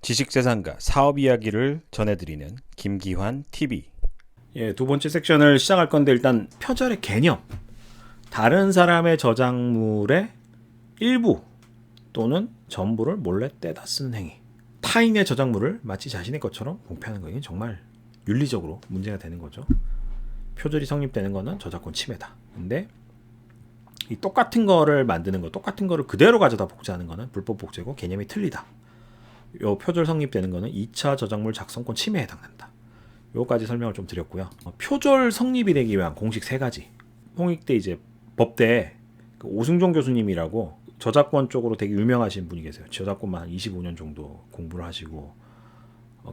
지식재산가 사업 이야기를 전해드리는 김기환 TV. 두 번째 섹션을 시작할 건데 일단 표절의 개념. 다른 사람의 저작물의 일부 또는 전부를 몰래 떼다 쓰는 행위. 타인의 저작물을 마치 자신의 것처럼 공표하는 것이 정말 윤리적으로 문제가 되는 거죠. 표절이 성립되는 거는 저작권 침해다. 근데 이 똑같은 거를 만드는 거, 똑같은 거를 그대로 가져다 복제하는 거는 불법 복제고 개념이 틀리다. 요 표절 성립되는 거는 2차 저작물 작성권 침해에 해당된다. 요까지 설명을 좀 드렸고요. 표절 성립이 되기 위한 공식 3가지. 홍익대 이제 법대 오승종 교수님이라고 저작권 쪽으로 되게 유명하신 분이 계세요. 저작권만 한 25년 정도 공부를 하시고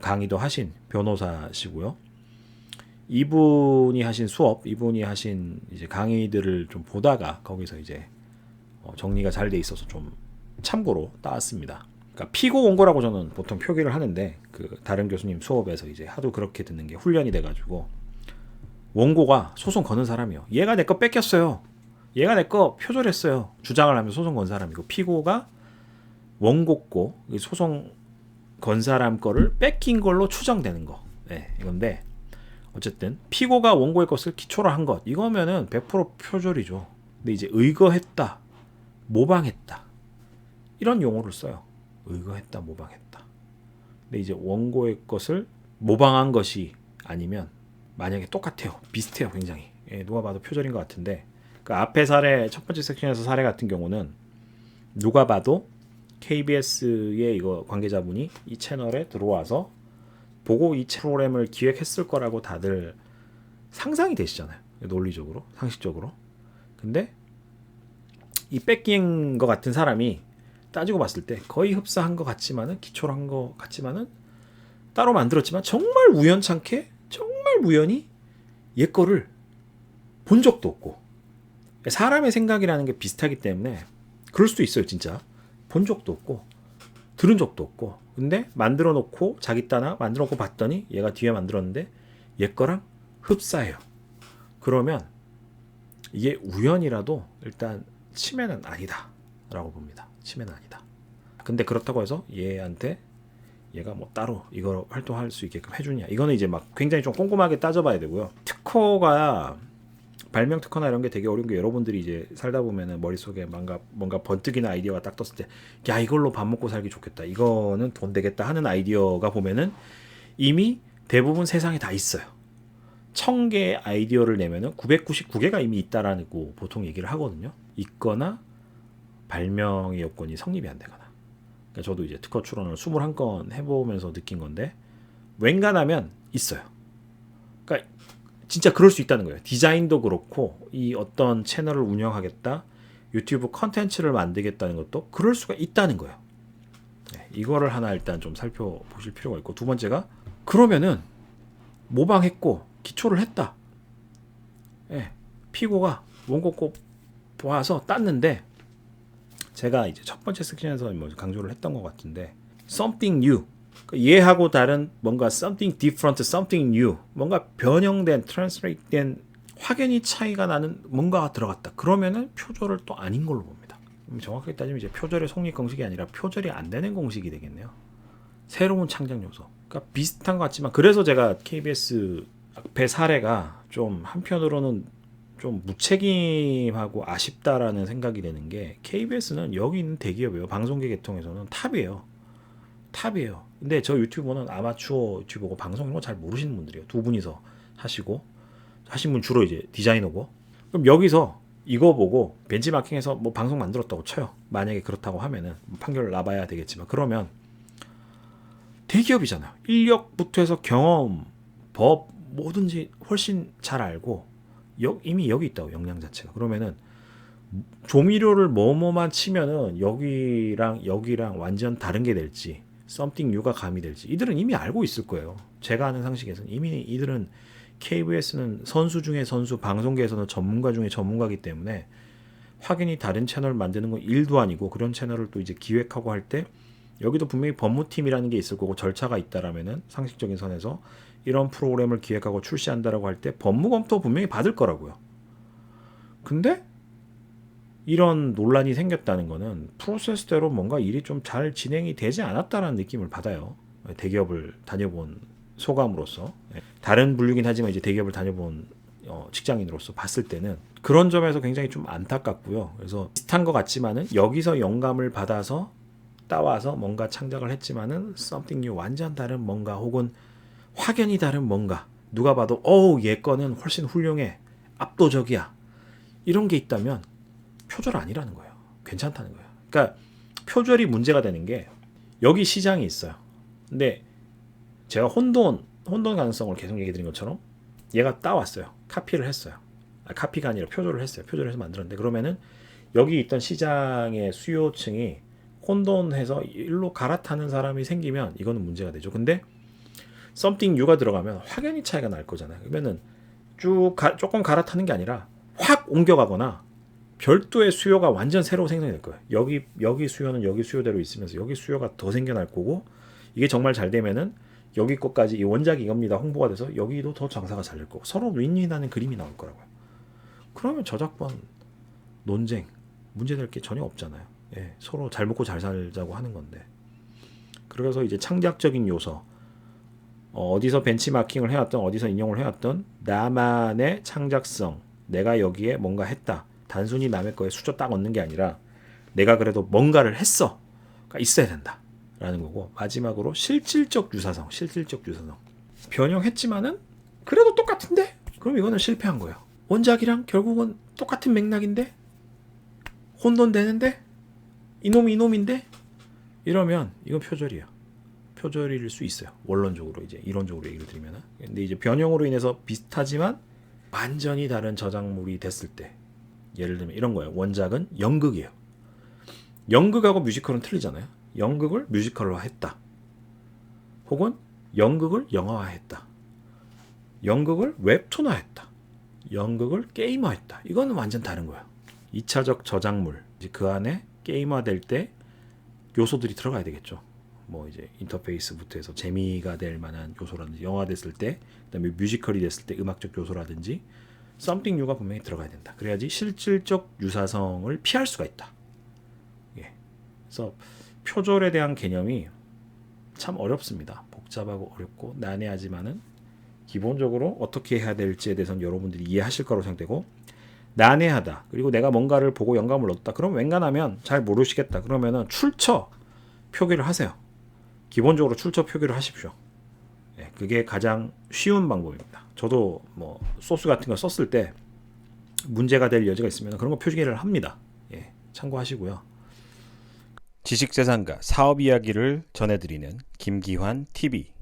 강의도 하신 변호사시고요. 이분이 하신 수업, 이분이 하신 이제 강의들을 좀 보다가 거기서 이제 정리가 잘 돼 있어서 좀 참고로 따왔습니다. 그러니까 피고 원고라고 저는 보통 표기를 하는데 그 다른 교수님 수업에서 이제 하도 그렇게 듣는 게 훈련이 돼가지고 원고가 소송 거는 사람이요. 얘가 내 거 뺏겼어요. 얘가 내 거 표절했어요. 주장을 하면서 소송 건 사람이고 피고가 원고 거 소송 건 사람 거를 뺏긴 걸로 추정되는 거. 네, 이건데 어쨌든 피고가 원고의 것을 기초로 한 것 이거면은 100% 표절이죠. 근데 이제 의거했다, 모방했다 이런 용어를 써요. 의거했다, 모방했다. 근데 이제 원고의 것을 모방한 것이 아니면 만약에 똑같아요, 비슷해요, 굉장히. 누가 봐도 표절인 것 같은데 그 앞에 사례 첫 번째 섹션에서 사례 같은 경우는 누가 봐도 KBS의 이거 관계자분이 이 채널에 들어와서 보고 이 프로그램을 기획했을 거라고 다들 상상이 되시잖아요. 논리적으로, 상식적으로. 근데 이 뺏긴 것 같은 사람이 따지고 봤을 때 거의 흡사한 것 같지만은 기초로 한 것 같지만은 따로 만들었지만 정말 우연찮게 정말 우연히 얘 거를 본 적도 없고 사람의 생각이라는 게 비슷하기 때문에 그럴 수도 있어요. 진짜 본 적도 없고 들은 적도 없고 근데 만들어 놓고 자기 따나 만들어 놓고 봤더니 얘가 뒤에 만들었는데 얘 거랑 흡사해요. 그러면 이게 우연이라도 일단 침해는 아니다 라고 봅니다. 침해는 아니다. 근데 그렇다고 해서 얘한테 얘가 뭐 따로 이걸 활동할 수 있게끔 해주냐 이거는 이제 막 굉장히 좀 꼼꼼하게 따져봐야 되고요. 특허가 발명 특허나 이런 게 되게 어려운 게 여러분들이 이제 살다 보면은 머릿속에 뭔가 번뜩이는 아이디어가 딱 떴을 때 야 이걸로 밥 먹고 살기 좋겠다 이거는 돈 되겠다 하는 아이디어가 보면은 이미 대부분 세상에 다 있어요. 1000개의 아이디어를 내면은 999개가 이미 있다라고 보통 얘기를 하거든요. 있거나 발명의 요건이 성립이 안 되거나. 그러니까 저도 이제 특허 출원을 21건 해보면서 느낀 건데 웬간하면 있어요. 그러니까 진짜 그럴 수 있다는 거예요. 디자인도 그렇고 이 어떤 채널을 운영하겠다, 유튜브 컨텐츠를 만들겠다는 것도 그럴 수가 있다는 거예요. 네, 이거를 하나 일단 좀 살펴보실 필요가 있고 두 번째가 그러면은 모방했고 기초를 했다. 네, 피고가 원고 꼭 보아서 땄는데 제가 이제 첫 번째 섹션에서 뭐 강조를 했던 것 같은데 something new 얘하고 다른 뭔가 something different, something new 뭔가 변형된, translate된 확연히 차이가 나는 뭔가가 들어갔다. 그러면은 표절을 또 아닌 걸로 봅니다. 정확하게 따지면 이제 표절의 성립 공식이 아니라 표절이 안 되는 공식이 되겠네요. 새로운 창작 요소. 그러니까 비슷한 것 같지만 그래서 제가 KBS 앞에 사례가 좀 한편으로는 좀 무책임하고 아쉽다라는 생각이 되는 게 KBS는 여기 있는 대기업이에요. 방송계 계통에서는 탑이에요. 근데 저 유튜버는 아마추어 유튜버고 방송 이런 거 잘 모르시는 분들이에요. 두 분이서 하신 분 주로 이제 디자이너고. 그럼 여기서 이거 보고 벤치마킹해서 뭐 방송 만들었다고 쳐요. 만약에 그렇다고 하면은 판결을 나봐야 되겠지만 그러면 대기업이잖아요. 인력부터 해서 경험, 법 뭐든지 훨씬 잘 알고 이미 여기 있다고 역량 자체가. 그러면은 조미료를 뭐뭐만 치면은 여기랑 완전 다른 게 될지 something new가 가미될지 이들은 이미 알고 있을 거예요. 제가 아는 상식에서는 이미 이들은 KBS는 선수 중에 선수, 방송계에서는 전문가 중에 전문가이기 때문에 확연히 다른 채널을 만드는 건 일도 아니고 그런 채널을 또 이제 기획하고 할 때 여기도 분명히 법무팀이라는 게 있을 거고 절차가 있다라면은 상식적인 선에서 이런 프로그램을 기획하고 출시한다라고 할 때 법무 검토 분명히 받을 거라고요. 근데 이런 논란이 생겼다는 거는 프로세스대로 뭔가 일이 좀 잘 진행이 되지 않았다는 느낌을 받아요. 대기업을 다녀본 소감으로서. 다른 분류긴 하지만 이제 대기업을 다녀본 직장인으로서 봤을 때는 그런 점에서 굉장히 좀 안타깝고요. 그래서 비슷한 것 같지만은 여기서 영감을 받아서 따와서 뭔가 창작을 했지만은 something new, 완전 다른 뭔가 혹은 확연히 다른 뭔가, 누가 봐도 얘 거는 훨씬 훌륭해, 압도적이야, 이런 게 있다면 표절 아니라는 거예요. 괜찮다는 거예요. 그러니까 표절이 문제가 되는 게, 여기 시장이 있어요. 근데 제가 혼돈 가능성을 계속 얘기 드린 것처럼 얘가 따왔어요. 카피를 했어요. 카피가 아니라 표절을 했어요. 표절을 해서 만들었는데, 그러면은 여기 있던 시장의 수요층이 혼돈해서 일로 갈아타는 사람이 생기면 이거는 문제가 되죠. 근데 something new가 들어가면 확연히 차이가 날 거잖아요. 그러면은 조금 갈아타는 게 아니라 확 옮겨가거나 별도의 수요가 완전 새로 생성이 될 거예요. 여기 수요는 여기 수요대로 있으면서 여기 수요가 더 생겨날 거고, 이게 정말 잘 되면은 여기 것까지, 이 원작이 이겁니다 홍보가 돼서 여기도 더 장사가 잘 될 거고, 서로 윈윈하는 그림이 나올 거라고요. 그러면 저작권 논쟁 문제될 게 전혀 없잖아요. 예, 서로 잘 먹고 잘 살자고 하는 건데. 그래서 이제 창작적인 요소, 어디서 벤치마킹을 해왔던, 어디서 인용을 해왔던 나만의 창작성, 내가 여기에 뭔가 했다, 단순히 남의 거에 수저 딱 얻는 게 아니라 내가 그래도 뭔가를 했어가 있어야 된다 라는 거고, 마지막으로 실질적 유사성. 변형했지만은 그래도 똑같은데? 그럼 이거는 실패한 거예요. 원작이랑 결국은 똑같은 맥락인데? 혼돈되는데? 이놈인데? 이러면 이건 표절이에요. 표절일 수 있어요. 원론적으로, 이제 이론적으로 얘기를 드리면. 근데 이제 변형으로 인해서 비슷하지만 완전히 다른 저작물이 됐을 때, 예를 들면 이런 거예요. 원작은 연극이에요. 연극하고 뮤지컬은 틀리잖아요. 연극을 뮤지컬로 했다. 혹은 연극을 영화화했다. 연극을 웹툰화했다. 연극을 게임화했다. 이거는 완전 다른 거야. 2차적 저작물, 이제 그 안에 게임화될 때 요소들이 들어가야 되겠죠. 뭐 이제 인터페이스부터 해서 재미가 될 만한 요소라든지, 영화 됐을 때, 그다음에 뮤지컬이 됐을 때 음악적 요소라든지 something new가 분명히 들어가야 된다. 그래야지 실질적 유사성을 피할 수가 있다. 예. 그래서 표절에 대한 개념이 참 어렵습니다. 복잡하고 어렵고 난해하지만은 기본적으로 어떻게 해야 될지에 대해서는 여러분들이 이해하실 거라고 생각되고, 난해하다, 그리고 내가 뭔가를 보고 영감을 얻었다, 그럼 웬간하면 잘 모르시겠다, 그러면은 출처 표기를 하세요. 기본적으로 출처 표기를 하십시오. 예, 그게 가장 쉬운 방법입니다. 저도 뭐 소스 같은 거 썼을 때 문제가 될 여지가 있으면 그런 거 표기를 합니다. 예, 참고하시고요. 지식재산가 사업 이야기를 전해드리는 김기환 TV.